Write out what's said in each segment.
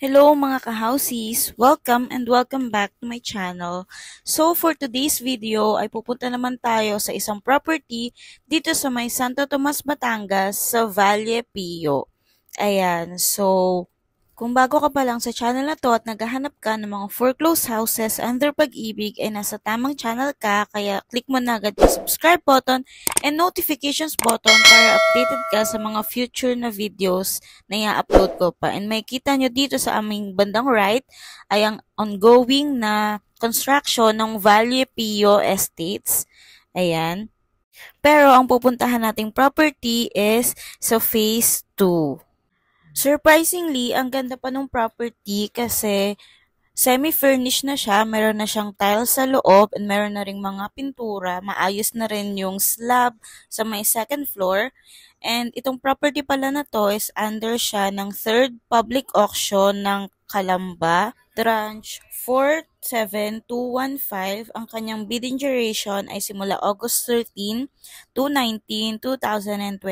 Hello mga ka-housies! Welcome and welcome back to my channel. So for today's video ay pupunta naman tayo sa isang property dito sa may Santo Tomas, Batangas sa Valle Pio. Ayan, so kung bago ka pa lang sa channel na to at naghahanap ka ng mga foreclosed houses under pag-ibig ay nasa tamang channel ka, kaya click mo na agad yung subscribe button and notifications button para updated ka sa mga future na videos na i-upload ko pa. And may kita nyo dito sa aming bandang right ay ang ongoing na construction ng Valle Pio Estates. Ayan. Pero ang pupuntahan nating property is sa phase 2. Surprisingly, ang ganda pa ng property kasi semi-furnished na siya, meron na siyang tiles sa loob, and meron na ring mga pintura, maayos na rin yung slab sa may second floor. And itong property pala na to is under siya ng third public auction ng Calamba, tranche 47215. Ang kanyang bidding duration ay simula August 13 to 19, 2024.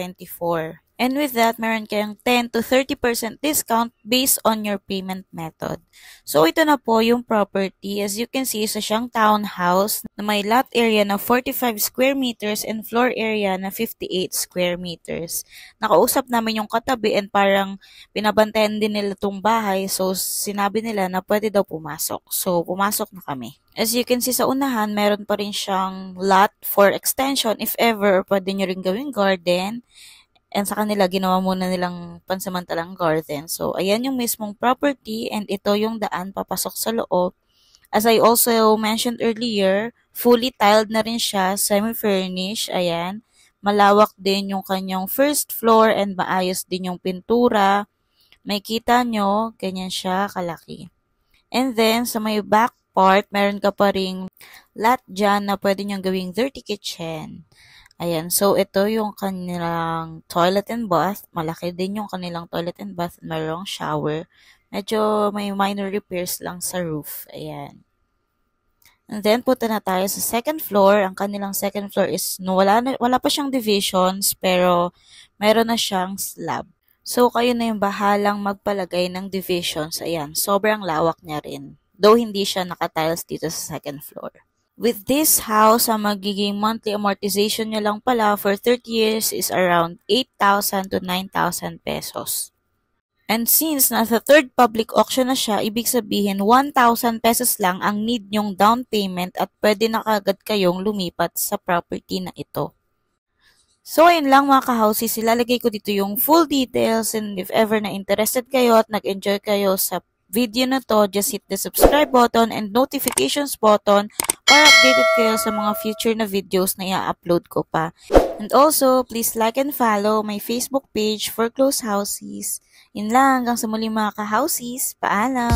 And with that, meron kayong 10 to 30% discount based on your payment method. So, ito na po yung property. As you can see, isa siyang townhouse na may lot area na 45 square meters and floor area na 58 square meters. Nakausap namin yung katabi and parang binabantayan din nila itong bahay. So, sinabi nila na pwede daw pumasok. So, pumasok na kami. As you can see sa unahan, meron pa rin siyang lot for extension if ever, or pwede nyo rin gawing garden. And sa kanila, ginawa muna nilang pansamantalang garden. So, ayan yung mismong property and ito yung daan papasok sa loob. As I also mentioned earlier, fully tiled na rin siya, semi-furnished. Ayan. Malawak din yung kanyang first floor and maayos din yung pintura. May kita nyo, ganyan siya kalaki. And then, sa may back part, meron ka pa ring lot dyan na pwede nyong gawing dirty kitchen. Ayan, so ito yung kanilang toilet and bath. Malaki din yung kanilang toilet and bath. Mayroong shower. Medyo may minor repairs lang sa roof. Ayan. And then, punta na tayo sa second floor. Ang kanilang second floor is, wala pa siyang divisions, pero meron na siyang slab. So, kayo na yung bahalang magpalagay ng divisions. Ayan, sobrang lawak niya rin. Though hindi siya naka-tiles dito sa second floor. With this house, ang magiging monthly amortization nyo lang pala for 30 years is around 8,000 to 9,000 pesos. And since nasa third public auction na siya, ibig sabihin 1,000 pesos lang ang need nyong down payment at pwede na kagad kayong lumipat sa property na ito. So, ayun lang mga ka-houses, ilalagay ko dito yung full details, and if ever na interested kayo at nag-enjoy kayo sa video na to, just hit the subscribe button and notifications button para updated kayo sa mga future na videos na i-upload ko pa. And also, please like and follow my Facebook page for Foreclosed Houses. Yun lang, hanggang sa muli mga ka-houses. Paalam!